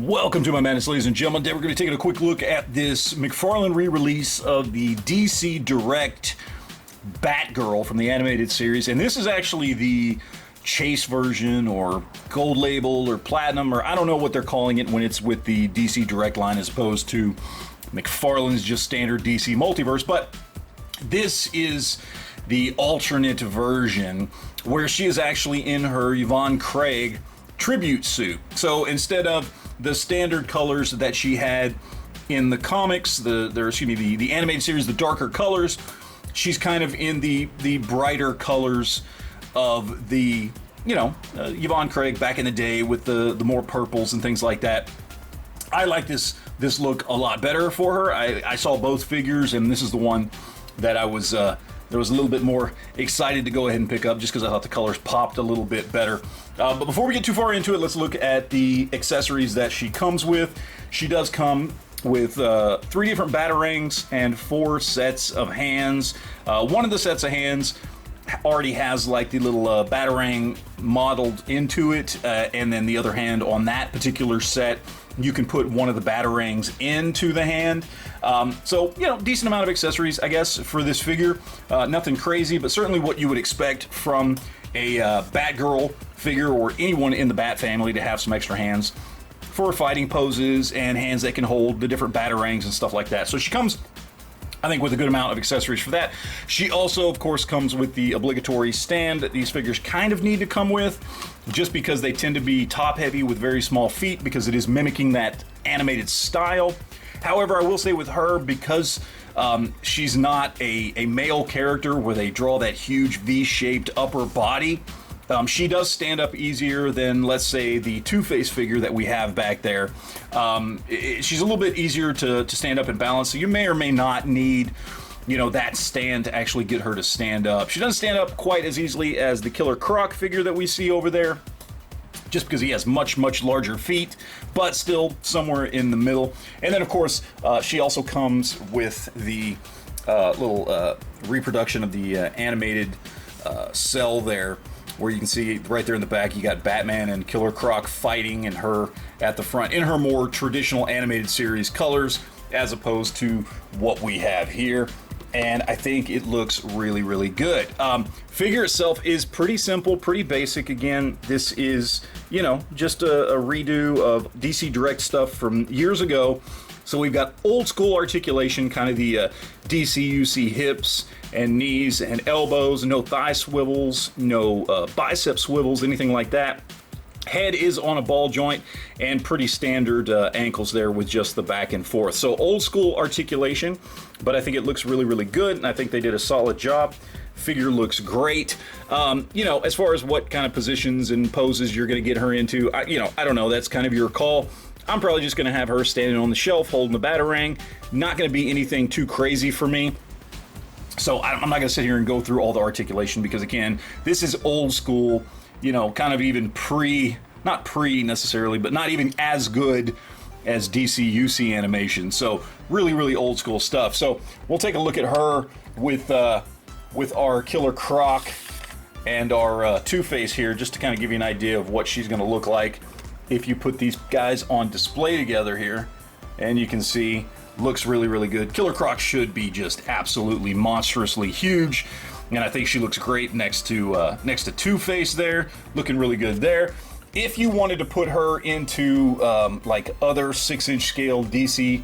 Welcome to my madness, ladies and gentlemen. Today we're going to be taking a quick look at this McFarlane re-release of the DC Direct Batgirl from the animated series. And this is actually the Chase version or Gold Label or Platinum, or I don't know what they're calling it when it's with the DC Direct line as opposed to McFarlane's just standard DC Multiverse. But this is the alternate version where she is actually in her Yvonne Craig tribute suit. So instead of the standard colors that she had in the comics, the animated series, the darker colors, she's kind of in the brighter colors of the, Yvonne Craig back in the day with the more purples and things like that. I like this look a lot better for her. I saw both figures, and this is the one that I was there was a little bit more excited to go ahead and pick up just because I thought the colors popped a little bit better. But before we get too far into it, let's look at the accessories that she comes with. She does come with 3 different batarangs and 4 sets of hands. One of the sets of hands already has like the little batarang modeled into it, and then the other hand on that particular set, you can put one of the batarangs into the hand. So, decent amount of accessories, I guess, for this figure. Nothing crazy, but certainly what you would expect from a Batgirl figure or anyone in the Bat family to have some extra hands for fighting poses and hands that can hold the different batarangs and stuff like that. So she comes, I think, with a good amount of accessories for that. She also, of course, comes with the obligatory stand that these figures kind of need to come with, just because they tend to be top-heavy with very small feet, because it is mimicking that animated style. However, I will say with her, because she's not a male character where they draw that huge V-shaped upper body, she does stand up easier than, let's say, the Two-Face figure that we have back there. She's a little bit easier to stand up and balance, so you may or may not need, that stand to actually get her to stand up. She doesn't stand up quite as easily as the Killer Croc figure that we see over there, just because he has much, much larger feet, but still somewhere in the middle. And then, of course, she also comes with the little reproduction of the animated cell there, where you can see right there in the back, you got Batman and Killer Croc fighting, and her at the front in her more traditional animated series colors, as opposed to what we have here. And I think it looks really, really good. Figure itself is pretty simple, pretty basic. Again, this is, just a redo of DC Direct stuff from years ago. So we've got old school articulation, kind of the DCUC hips and knees and elbows, no thigh swivels, no bicep swivels, anything like that. Head is on a ball joint, and pretty standard ankles there with just the back and forth. So old school articulation, but I think it looks really, really good, and I think they did a solid job. Figure looks great. As far as what kind of positions and poses you're going to get her into, I don't know. That's kind of your call. I'm probably just going to have her standing on the shelf holding the batarang. Not going to be anything too crazy for me. So I'm not going to sit here and go through all the articulation, because, again, this is old school, kind of even not pre necessarily, but not even as good as DCUC animation. So really, really old school stuff. So we'll take a look at her with our Killer Croc and our Two-Face here, just to kind of give you an idea of what she's going to look like if you put these guys on display together here. And you can see, looks really, really good. Killer Croc should be just absolutely monstrously huge, and I think she looks great next to Two-Face there, looking really good there. If you wanted to put her into like other 6-inch scale DC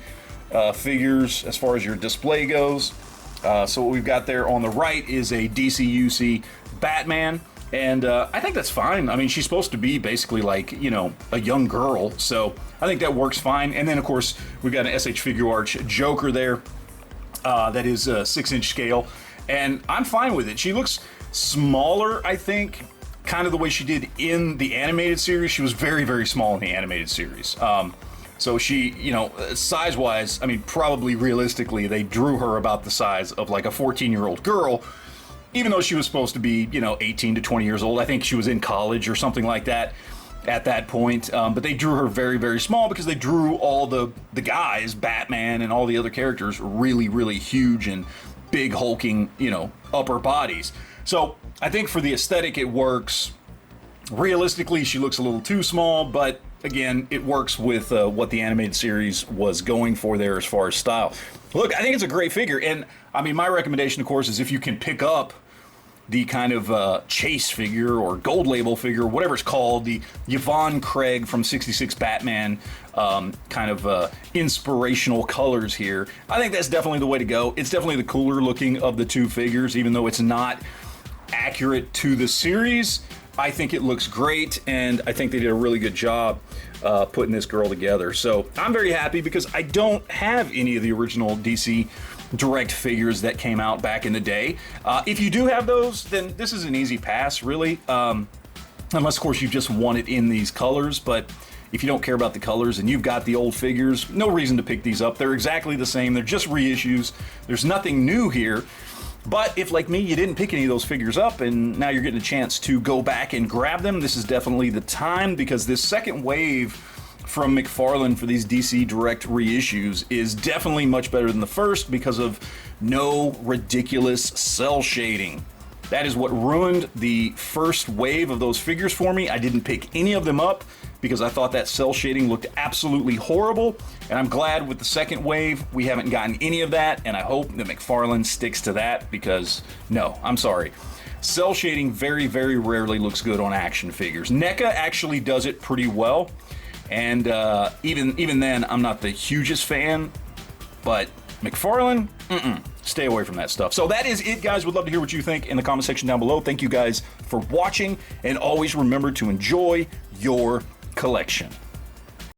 figures as far as your display goes, so what we've got there on the right is a DCUC Batman. And I think that's fine. I mean, she's supposed to be basically like, a young girl. So I think that works fine. And then, of course, we've got an SH Figure Arts Joker there that is 6-inch scale. And I'm fine with it. She looks smaller, I think, kind of the way she did in the animated series. She was very, very small in the animated series. So she, size-wise, I mean, probably realistically, they drew her about the size of like a 14-year-old girl, even though she was supposed to be, 18 to 20 years old. I think she was in college or something like that at that point. But they drew her very, very small, because they drew all the guys, Batman and all the other characters, really, really huge and big hulking, upper bodies. So I think for the aesthetic, it works. Realistically, she looks a little too small, but again, it works with what the animated series was going for there as far as style. Look, I think it's a great figure, and I mean, my recommendation, of course, is if you can pick up the kind of chase figure or gold label figure, whatever it's called, the Yvonne Craig from 66 Batman kind of inspirational colors here. I think that's definitely the way to go. It's definitely the cooler looking of the two figures, even though it's not accurate to the series. I think it looks great, and I think they did a really good job putting this girl together. So I'm very happy because I don't have any of the original DC Direct figures that came out back in the day. If you do have those, then this is an easy pass, really. Unless, of course, you just want it in these colors. But if you don't care about the colors and you've got the old figures, no reason to pick these up. They're exactly the same. They're just reissues. There's nothing new here. But if, like me, you didn't pick any of those figures up and now you're getting a chance to go back and grab them, this is definitely the time, because this second wave from Mcfarlane for these DC Direct reissues is definitely much better than the first because of no ridiculous cell shading. That is what ruined the first wave of those figures for me. I didn't pick any of them up because I thought that cell shading looked absolutely horrible, and I'm glad with the second wave we haven't gotten any of that, and I hope that Mcfarlane sticks to that because, no, I'm sorry. Cell shading very, very rarely looks good on action figures. NECA actually does it pretty well, and even then, I'm not the hugest fan, but Mcfarlane, stay away from that stuff. So that is it, guys. Would love to hear what you think in the comment section down below. Thank you guys for watching, and always remember to enjoy your collection.